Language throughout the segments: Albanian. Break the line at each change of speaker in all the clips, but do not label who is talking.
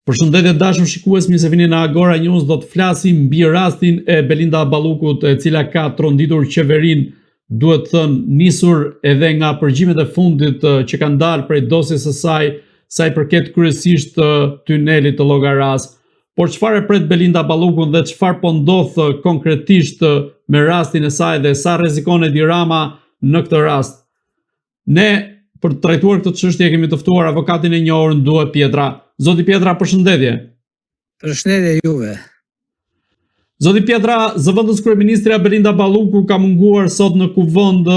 Përshëndetje dashur shikues, mirë se vini në Agora News. Do të flasim mbi rastin e Belinda Ballukut, e cila ka tronditur qeverinë, duhet thënë nisur edhe nga përgjimet e fundit që kanë dalë prej dosjes së saj, sa i përket kryesisht tunelit të Llogaras. Por çfarë pret Belinda Ballukun dhe çfarë po ndodh konkretisht me rastin e saj dhe sa rrezikon Edi Rama në këtë rast? Ne për të trajtuar këtë çështje kemi të ftuar avokatin e njohur Ndue Pietra. Zoti Pietra, përshëndetje.
Përshëndetje juve.
Zoti Pietra, zëvendës kryeministrja Belinda Balluku ka munguar sot në kuvend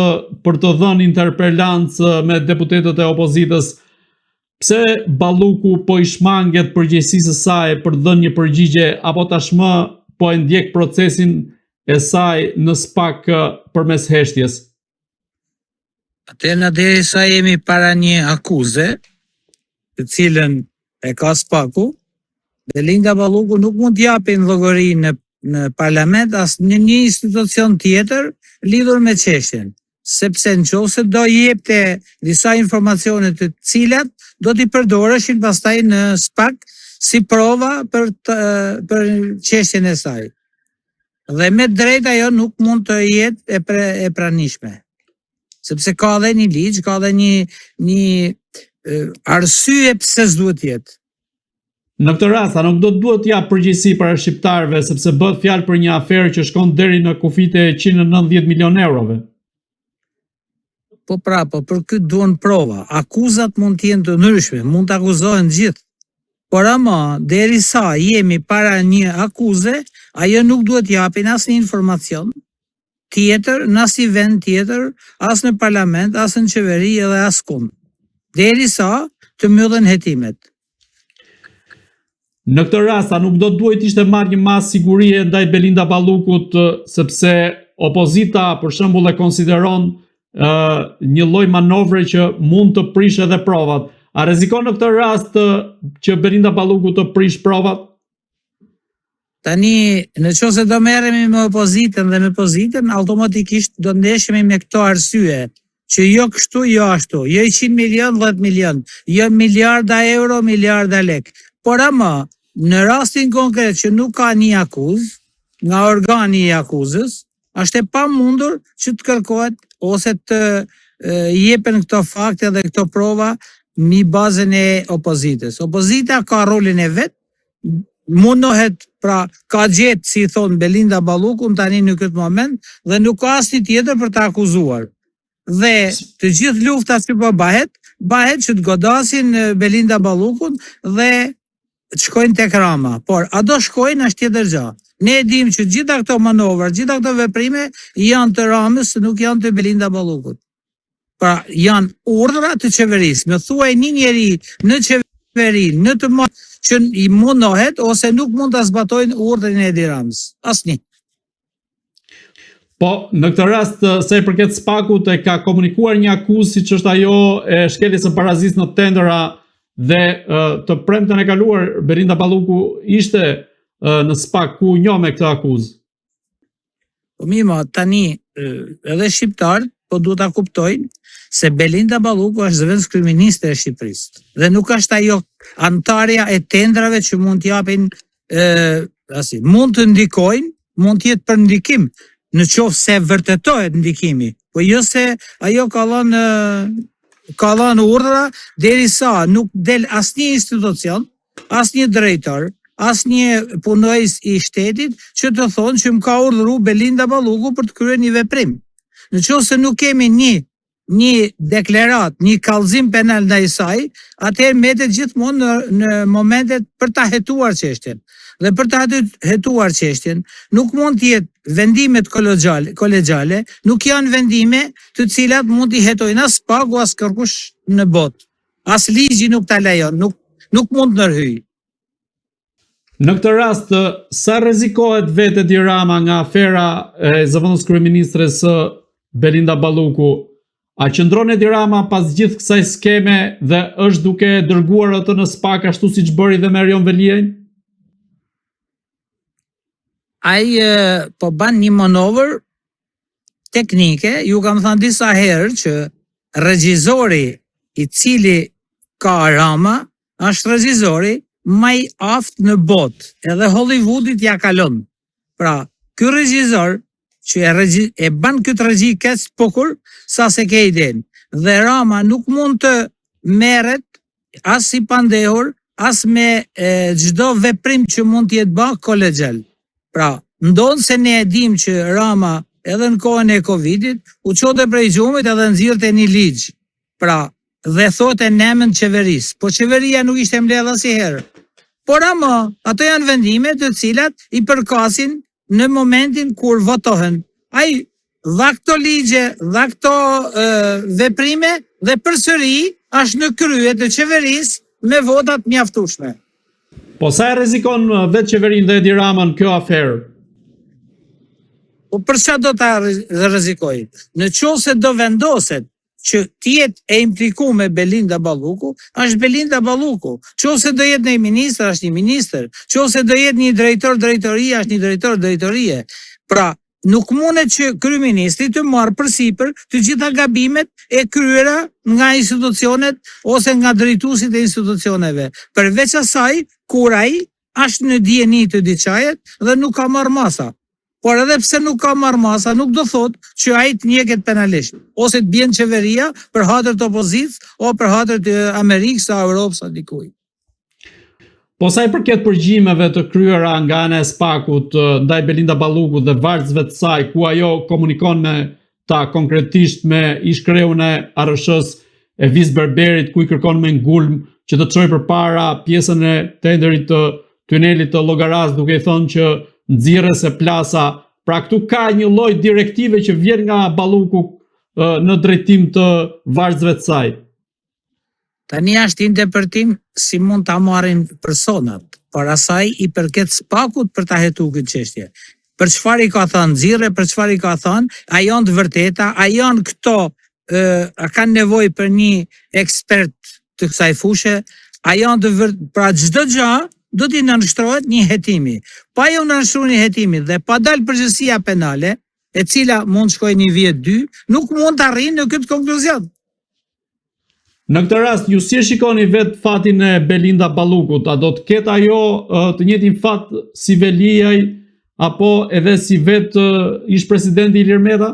për të dhënë interpelancë me deputetët e opozitës. Pse Balluku po i shmanget përgjegjësisë së saj për të dhënë një përgjigje, apo tashmë po e ndjek procesin e saj në SPAK përmes heshtjes?
Atëherë derisa jemi para një akuze, të cilën e ka SPAK-u, Belinda Balluku nuk mund t'japin llogari në parlament as në një institucion tjetër lidhur me çështjen, sepse nëse do jepte disa informacione të cilat do t'i përdoreshin pastaj në SPAK si prova për çështjen e saj. Dhe me drejt ajo nuk mund të jetë e pranishme. Sepse ka dhe një ligj, ka dhe një arsye pse s'duhet jetë.
Në këtë rast, a nuk do të duhet ja përgjegjësi para shqiptarëve, sepse bëhet fjalë për një aferë që shkon deri në kufit e 190 milionë eurove?
Po për këtë duhen prova. Akuzat mund të jenë të ndryshme, mund të akuzohen gjithë. Por ama, derisa jemi para një akuze, ajo nuk duhet japin asnjë informacion tjetër, në asnjë vend tjetër, as në parlament, as në qeveri edhe as kund. Derisa të mbyllen hetimet.
Në këtë rast, a nuk do të duhet ishte marrë një masë sigurie ndaj Belinda Ballukut, sepse opozita, për shembull, e konsideron një lloj manovre që mund të prish edhe provat. A rrezikon në këtë rast që Belinda Balluku të prish provat?
Tani, nëse do merremi me opozitën dhe me pozitën, automatikisht do ndeshemi me këto arsye, që jo kështu, jo ashtu, jo 100 milion, 10 milion, jo miliarda euro, miliarda lek. Por ama, në rastin konkret që nuk ka një akuzë, nga organi i akuzës, është e pamundur që të kërkohet ose të jepen këto fakte dhe këto prova mbi bazën e opozitës. Opozita ka rolin e vet, mundohet, pra ka gjetë, si thon Belinda Balluku tani në këtë moment, dhe nuk ka asnjë tjetër për të akuzuar. Dhe të gjithë lufta që po bëhet që të godasin Belinda Ballukun dhe të shkojnë tek Rama. Por a do shkojnë është tjetër gjë. Ne e dim që gjitha këto manovra, gjitha këto veprime janë të Ramës, nuk janë të Belinda Ballukut. Pra janë urdhra të qeverisë. Më thuaj një njeri në qeveri, në të që i mundohet ose nuk mund të zbatojnë urdhrin e Edi Ramës. Asnjë.
Po, në këtë rast, sa i përket SPAK-ut, e ka komunikuar një akuzë, siç është ajo e shkeljes së parazisë në tendera, dhe të premten e kaluar Belinda Balluku ishte në SPAK ku njoh me këtë akuzë.
Po mima, tani edhe shqiptarët po duhet ta kuptojnë se Belinda Balluku është zëvendës kryeministre e Shqipërisë. Dhe nuk është ajo antarja e tendrave që mund t'japin, mund të ndikojnë, mund të jetë për ndikim, në qoftë se vërtetohet ndikimi, po jo se ajo ka dhënë urdhra derisa nuk del asnjë institucion, asnjë drejtor, asnjë punojës i shtetit që të thonë që më ka urdhëruar Belinda Balluku për të kryer një veprim. Nëse nuk kemi një deklarat, një kallëzim penal ndaj saj, atëherë mbetet gjithmonë në momentet për ta hetuar çështjen. Dhe për ta hetuar çështjen, nuk mund të jetë vendimet kolegjale, nuk janë vendime të cilat mund t'i hetojnë as SPAK-u as kërkush në botë. As ligji nuk ta lejon, nuk mund të ndërhyjë.
Në këtë rast, sa rrezikohet vetë Edi Rama nga afera e zëvendës kryeministres Belinda Balluku? A qëndron Edi Rama pas gjithë kësaj skeme dhe është duke dërguar atë në SPAK ashtu siç bëri dhe me Erion Veliajn?
Ai po ban një manovër teknike, ju kam thënë disa herë që regjizori i cili ka Rama është regjizori më i aftë në botë, edhe Hollywoodit ja kalon. Pra, ky regjizor që e ban këtë regji kaq bukur sa se ke iden. Dhe Rama nuk mund të merret as si pandehur, as me çdo veprim që mund të jetë bë kolegjal. Pra, ndon se ne e dim që Rama edhe në kohën e Covidit u çote prej gjumit edhe nxirrte një ligj. Pra, dhe thotë në emën qeverisë, po qeveria nuk ishte mbledhur asnjëherë. Por ama, ato janë vendime të cilat i përkasin në momentin kur votohen. Ai dha këto ligje, dha këto veprime dhe përsëri është në krye të qeverisë me votat mjaftueshme.
Po sa e rrezikon vetë qeverinë dhe Edi Ramën kjo aferë?
Po për çfarë do ta rrezikoj? Në qoftë se do vendoset që tjetë e impliku me Belinda Balluku, është Belinda Balluku. Qoftë do jetë një ministër, është një ministër. Qoftë do jetë një drejtor drejtorie, është një drejtor drejtorie. Pra, nuk mundet që kryeministri të marrë përsipër të gjitha gabimet e kryera nga institucionet ose nga drejtuesit e institucioneve. Përveç asaj, kur ai është në dijeni të diçajet dhe nuk ka marrë masa. Por edhe pse nuk ka marrë masa, nuk do thot që ai të njeket penalisht, ose të bjen qeveria për hatër të opozicës, o për hatër të Amerikës, të Europës, a dikuj.
Po sa i përket përgjimeve të kryera nga ana e SPAK-ut ndaj Belinda Ballukut dhe vargësve të saj, ku ajo komunikon me ta konkretisht me ish-kreun e ARSH-s Evis Berberit, ku i kërkon me ngulm që të çojë përpara pjesën e tenderit të tunelit të Llogaras, duke i thënë që nxirres e plasa. Pra këtu ka një lloj direktive që vjen nga Balluku në drejtim të vargësve të saj.
Tani është interpretim si mund ta marrin personat, por asaj i përket SPAK-ut për ta hetuar këtë çështje. Për çfarë i ka thënë nxirre, për çfarë i ka thënë, a janë të vërteta, a janë këto, a kanë nevojë për një ekspert të kësaj fushë, a janë të vërtetë, pra çdo gjë do t'i nënshtrohet një hetimi. Pa jo nënshtruar një hetimi dhe pa dalë përgjegjësia penale, e cila mund shkojë një vit 2, nuk mund të arrijë në këtë konkluzion.
Në këtë rast, ju si e shikoni vetë fatin e Belinda Ballukut? A do të ketë ajo të njëjtin fat si Veliaj apo edhe si vetë ish-presidenti Ilir Meta?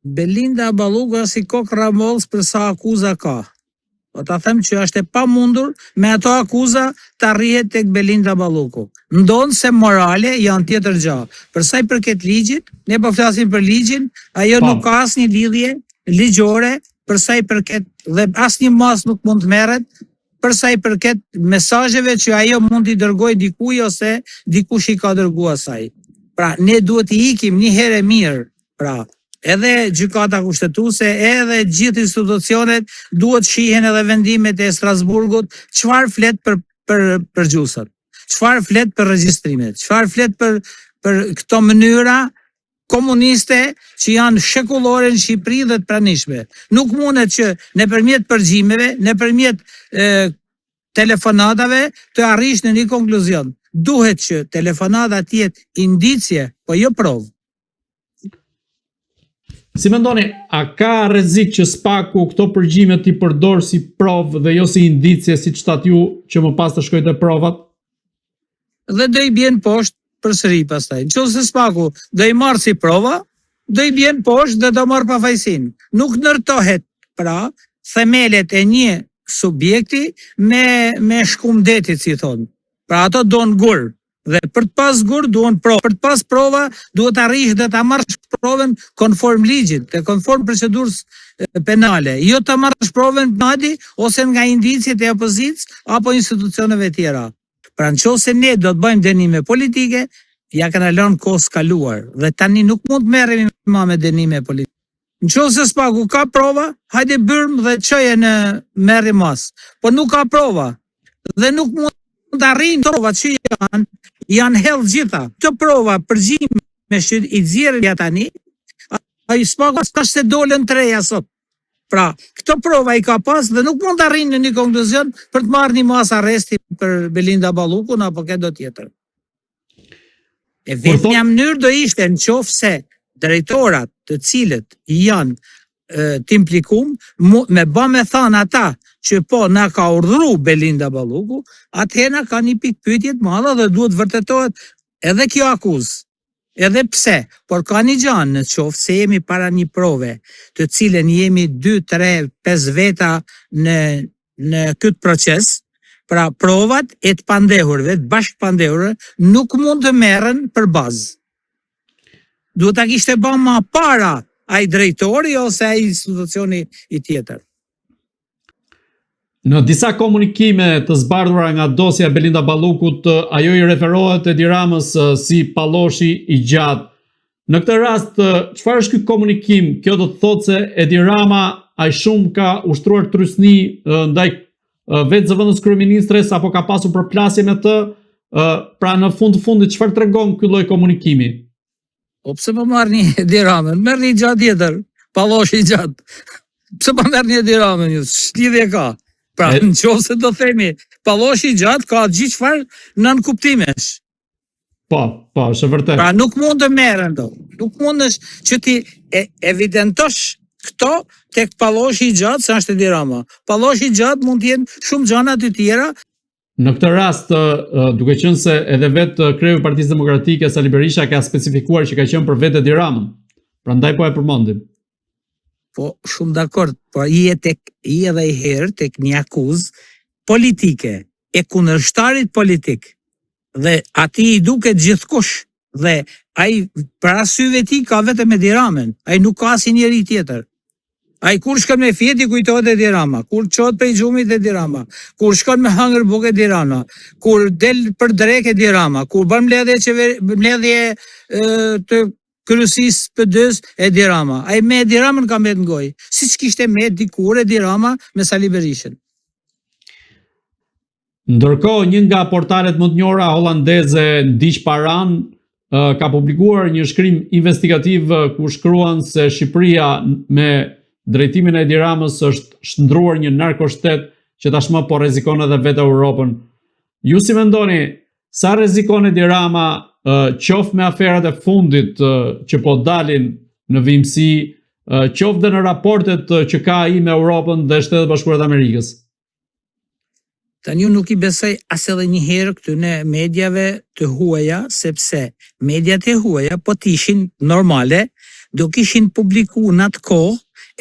Belinda Balluku si kokë Ramollës për sa akuza ka. Po ta them që është e pamundur me ato akuza të arrihet tek Belinda Balluku. Ndonë se morale janë tjetër gjë. Për sa i përket ligjit, ne po flasim për ligjin, ajo nuk ka asnjë lidhje ligjore për sa i përket dhe asnjë mas nuk mund të merret për sa i përket mesazheve që ajo mund t'i dërgojë dikujt ose dikush i ka dërguar asaj. Pra ne duhet të ikim një herë mirë. Pra edhe gjykata kushtetuese, edhe gjithë institucionet duhet shihen edhe vendimet e Strasburgut, çfarë flet për gjusat, çfarë flet për regjistrimet, çfarë flet për këto mënyra komuniste që janë shekullore në Shqipëri dhe të pranishme. Nuk mundet që nëpërmjet përgjimeve, nëpërmjet telefonatave të arrish në një konkluzion. Duhet që telefonata të jetë indicie, po jo provë.
Si mendoni, a ka rrezik që SPAK-u këto përgjime t'i përdor si provë dhe jo si indicie, siç thatë ju, që më pas të shkojë te provat?
Dhe do i bjen poshtë përsëri pastaj. Nëse SPAK-u do i marr si prova, do i bjen poshtë dhe do marr pafajësinë. Nuk ndërtohet pra themelet e një subjekti me shkumdetit, si thonë. Pra ato don gur. Dhe për të pas gur duhen provë. Për të pas prova duhet arrish dhe ta marrësh provën konform ligjit, dhe konform procedurës penale. Jo ta marrësh provën penali ose nga indicjet e opozicës apo institucioneve tjera. Pra nëse ne do të bëjmë dënime politike, ja kanë lënë kohë kaluar dhe tani nuk mund të merremi më me dënime politike. Nëse SPAK-u ka prova, hajde bërm dhe çoje në merri mas. Po nuk ka prova dhe nuk mund të arrijnë provat që janë hell gjitha. Këto prova përgjime që i nxjerrin ja tani, ai SPAK-u ka se dolën të reja sot. Pra, këto prova i ka pas dhe nuk mund të arrijnë në një konkluzion për të marrë një mas arresti për Belinda Ballukun apo këto tjetër. E vetmja mënyrë do ishte nëse drejtorat të cilët janë të implikum, me bë me thanë ata që po na ka urdhëruar Belinda Balluku, atëherë ka një pikë pyetje të madhe dhe duhet vërtetohet edhe kjo akuzë. Edhe pse, por ka një gjanë në qoftë se jemi para një prove, të cilën jemi 2, 3, 5 veta në këtë proces, pra provat e të pandehurve, të bashkë pandehurve, nuk mund të merren për bazë. Duhet ta kishte bërë më para ai drejtori ose ai institucioni i tjetër.
Në disa komunikime të zbardhura nga dosja e Belinda Ballukut, ajo i referohet Edi Ramës si palloshi i gjatë. Në këtë rast, çfarë është ky komunikim? Kjo do të thotë se Edi Rama aq shumë ka ushtruar trysni ndaj vetë zëvendës kryeministres apo ka pasur përplasje me të? Pra në fund të fundit çfarë tregon ky lloj komunikimi?
O pse po marrni Edi Ramën? Merrni gjatë tjetër, palloshi i gjatë. Pse po merrni Edi Ramën ju? Ç'lidhje ka? Pra, në qoftë se do themi, palloshi i gjatë ka gjithë çfarë nën kuptimesh.
Po, është vërtet.
Pra nuk mund të merren do. Nuk mundesh që ti evidentosh këto tek palloshi i gjatë sa është Edi Rama. Palloshi i gjatë mund të jenë shumë gjëra të tjera.
Në këtë rast, duke qenë se edhe vetë kreu i Partisë Demokratike Sali Berisha ka specifikuar që ka qenë për vetë Edi Ramën. Prandaj po e përmendim.
Po, shumë dakord, po i edhe i herë tek një akuzë politike, e kundërshtarit politik, dhe ati i duket gjithkush, dhe ai para syve ti ka vetëm Edi Ramën, ai nuk ka asnjëri tjetër. Ai kur shkon me fjeti kujtohet Edi Rama, kur çohet prej xhumit Edi Rama, kur shkon me hëngër bukë Edi Rama, kur del për drek Edi Rama, kur bën mbledhje të kryesisë PD-s Edi Rama. Ai me Edi Ramën ka mbet në gojë, siç kishte me dikur Edi Rama me Sali Berishën.
Ndërkohë, një nga portalet më të njohura holandeze Ndiq Paran ka publikuar një shkrim investigativ ku shkruan se Shqipëria me drejtimin e Edi Ramës është shndruar një narkoshtet që tashmë po rrezikon edhe vetë Europën. Ju si mendoni, sa rrezikon Edi Rama qoftë me aferat e fundit që po dalin në vimësi, qoftë dhe në raportet që ka ai me Europën dhe Shtetet Bashkuara të Amerikës?
Tani unë nuk i besoj as edhe një herë këtyne mediave të huaja, sepse mediat e huaja po t'ishin normale, do kishin publiku në atë kohë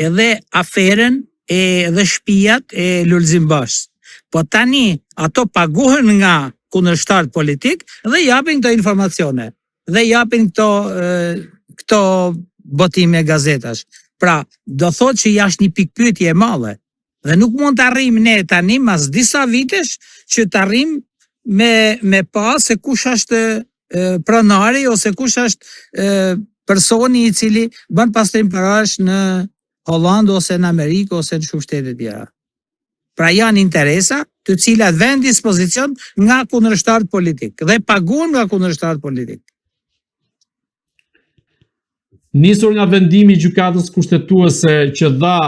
edhe aferen dhe shtëpiat e Lulzim Bashës. Po tani ato paguhen nga kundërshtar politik dhe japin këto informacione, dhe japin këto botime gazetash. Pra, do thotë që jashtë një pikpyetje e madhe. Dhe nuk mund të arrim ne tani mas disa vitesh që të arrim me pa se kush është pronari ose kush është personi i cili bën pastrim parash në Hollandë ose në Amerikë ose në shumë shtete tjera. Pra janë interesa të cilat vënë dispozicion nga kundërshtar politik dhe paguhen nga kundërshtar politik.
Nisur nga vendimi i gjykatës kushtetuese që dha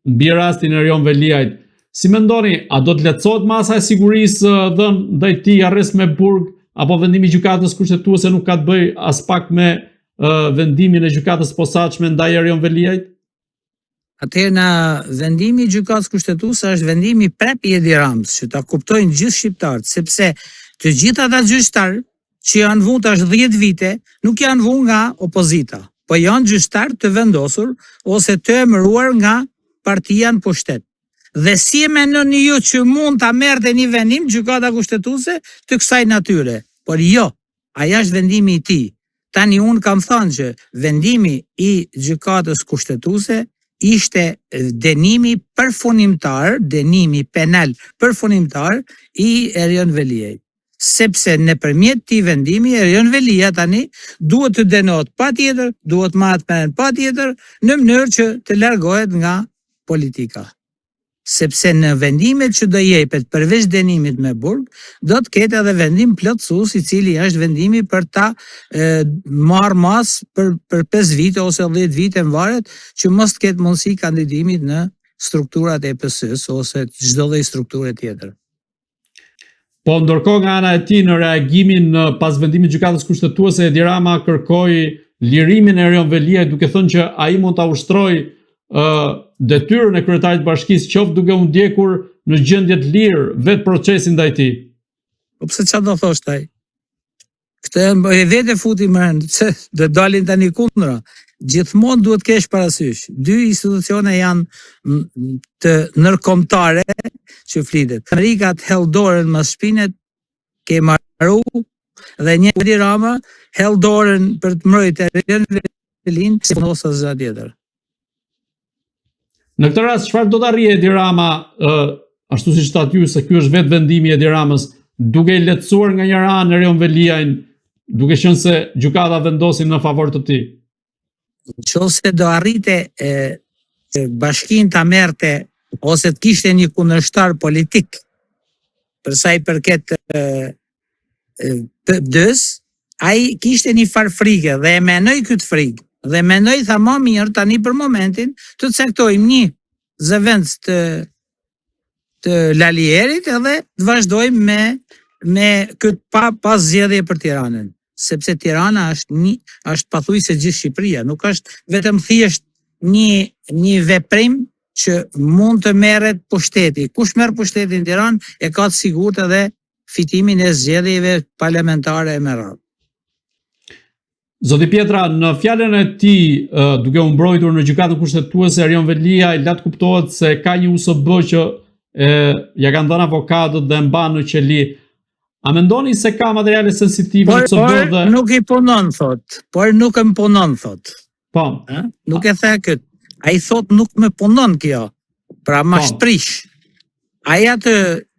mbi rastin e Erion Veliajt, si mendoni, a do të lehtësohet masa e sigurisë dhënë ndaj tij arrest me burg, apo vendimi i gjykatës kushtetuese nuk ka të bëjë as pak me vendimin e gjykatës posaçme ndaj Erion Veliajt?
Atëherë na vendimi i gjykatës kushtetuese është vendimi prap i Edi Ramës, që ta kuptojnë gjithë shqiptarët, sepse të gjithë ata gjyqtar që janë vënë tash 10 vite, nuk janë vënë nga opozita, po janë gjyqtar të vendosur ose të emëruar nga partia në pushtet. Dhe si e mendoni ju që mund ta merrte një vendim gjykata kushtetuese të kësaj natyre? Por jo, ai është vendimi i tij. Tani unë kam thënë që vendimi i gjykatës kushtetuese ishte dënimi përfunimtar, dënimi penal përfunimtar i Erion Veliajt. Sepse nëpërmjet këtij vendimi Erion Velia tani duhet të dënohet patjetër, duhet marrë penë patjetër në mënyrë që të largohet nga politika. Sepse në vendimet që do jepet përveç dënimit me burg, do të ketë edhe vendim plotësues i cili është vendimi për ta marrë mas për 5 vite ose 10 vite në varet që mos të ketë mundësi kandidimit në strukturat e EPS-s ose çdo lloj strukture tjetër.
Po ndërkohë nga ana e tij në reagimin pas vendimit gjykatës kushtetuese, Edi Rama kërkoi lirimin e Erion Veliajt duke thënë që ai mund ta ushtrojë detyrën e kryetarit të bashkisë, qoftë duke u ndjekur në gjendje të lirë vetë procesin ndaj tij.
Po pse çfarë do thosh ai? Këtë e vete futi më rënd, se do dalin tani kundra. Gjithmonë duhet kesh parasysh. Dy institucione janë të ndërkombëtare që flitet. Amerika të hell dorën më shpinet ke marru dhe një Edi Rama hell dorën për të mbrojtur Velin si ose asgjë tjetër.
Në këtë rast çfarë do të arrijë Edi Rama, ashtu siç thatë ju se ky është vetë vendimi i Edi Ramës, duke i lehtësuar nga njëra anë Erion Veliajin, duke qenë se gjykata vendosin në favor të tij.
Nëse do arrite bashkinë ta merrte ose të kishte një kundërshtar politik për sa i përket PD-s, ai kishte një farë frike dhe e menoj këtë frikë dhe menoj tha më mirë tani për momentin të caktojmë një zëvendës të Lalierit edhe të vazhdojmë me këtë pas zgjedhje për Tiranën. Sepse Tirana është pathuajse gjithë Shqipëria, nuk është vetëm thjesht një veprim që mund të merret pushteti. Kush merr pushtetin në Tiranë e ka të sigurt edhe fitimin e zgjedhjeve parlamentare me radhë.
Zoti Pietra, në fjalën e tij, duke u mbrojtur në gjykatën kushtetuese, Erion Veliaj lat kuptohet se ka një USB që ja kanë dhënë avokatët dhe mban në qeli. A mendoni se ka materiale sensitive në USB dhe...
Por nuk i punon, thot. Por nuk më punon, thot.
Po.
Nuk e the këtë. Ai thot nuk më punon kjo. Pra ma shprish. Ai atë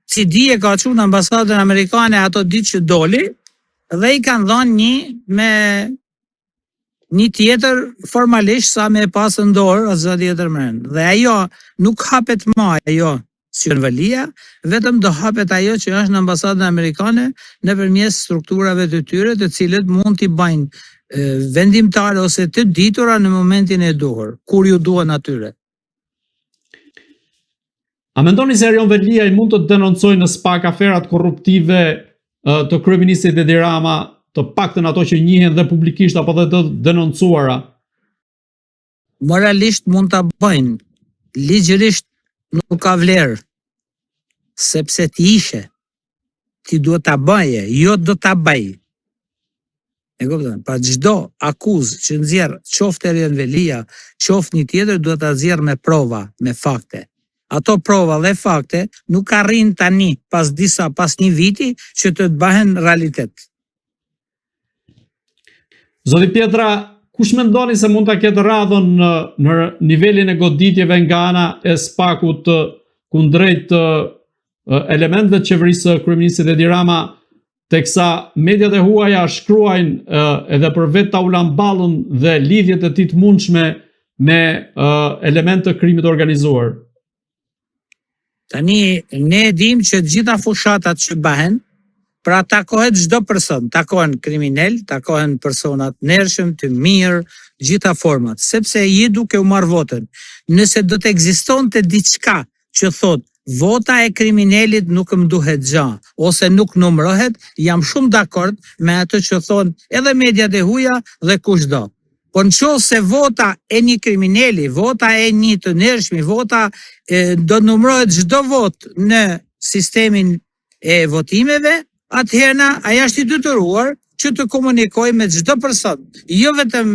CD e ka çuar në ambasadën amerikane ato ditë që doli dhe i kanë dhënë një tjetër formalisht sa me pasë në dorë asgjë tjetër më. Dhe ajo nuk hapet më ajo. Si në Velia, vetëm do hapet ajo që është në ambasadën amerikane nëpërmjet strukturave të tyre, të cilët mund t'i bajnë vendimtare ose të ditura në momentin e duhur, kur ju duan atyre.
A mendoni se Erion Veliaj mund të denoncojë në SPAK aferat korruptive të kryeministit Edi Rama, të paktën ato që njihen dhe publikisht apo dhe të denoncuara?
Moralisht mund ta bëjnë, ligjërisht nuk ka vlerë, sepse ti duhet ta bëje, jo do ta bëj. E kupton? Pa çdo akuzë që nxjerr qoftë Erion Velia, qoftë një tjetër duhet ta nxjerr me prova, me fakte. Ato prova dhe fakte nuk arrin tani pas një viti që të bëhen realitet.
Zoti Pietra, kush mendoni se mund ta ketë radhën në nivelin e goditjeve nga ana e SPAK-ut kundrejt elementëve të qeverisë së kryeministit Edi Rama, teksa mediat e huaja shkruajnë edhe për vetë ta ulamballën dhe lidhjet e tij të mundshme me elemente të krimit organizuar?
Tani ne dim që gjitha fushatat që bëhen, pra takohet çdo person, takohen kriminal, takohen personat ndershëm, të mirë, gjitha format, sepse je duke u marr votën. Nëse do të ekzistonte diçka që thot vota e kriminalit nuk më duhet gjë, ose nuk numërohet, jam shumë dakord me atë që thonë edhe mediat e huaja dhe kushdo. Po nëse vota e një kriminali, vota e një të ndershmi, vota do numërohet çdo vot në sistemin e votimeve, atëherë ai është i detyruar që të komunikojë me çdo person, jo vetëm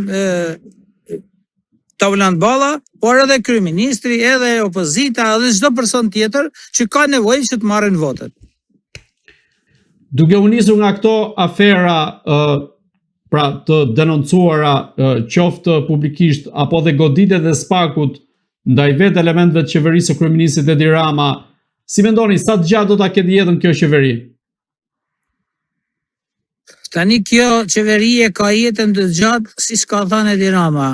Taulant Balla, por edhe kryeministri, edhe opozita, edhe çdo person tjetër që ka nevojë që të marrin votet.
Duke u nisur nga këto afera pra të denoncuara qoftë publikisht apo dhe goditjet e SPAK-ut ndaj vetë elementëve të qeverisë së kryeministit Edi Rama, si mendoni sa të gjatë do ta ketë jetën kjo qeveri?
Tani kjo qeveri e ka jetën të gjatë, siç ka thënë Edi Rama.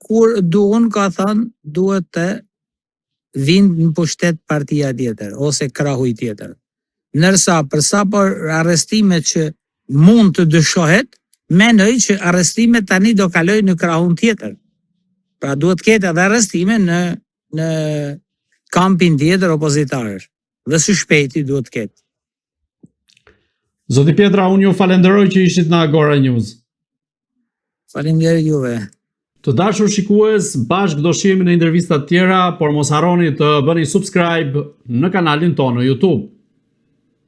Kur duan ka thënë duhet të vinë në pushtet partia tjetër ose krahu i tjetër. Ndërsa përsa për arrestimet që mund të dyshohet, mendoj që arrestimet tani do kalojnë në krahun tjetër. Pra duhet ketë edhe arrestime në kampin tjetër opozitarësh. Dhe së shpejti duhet ketë.
Zoti Pietra, unë ju falenderoj që ishit në Agora News.
Faleminderit juve.
Të dashur shikues, bashkë do shihemi në intervista tjera, por mos harroni të bëni subscribe në kanalin tonë në YouTube.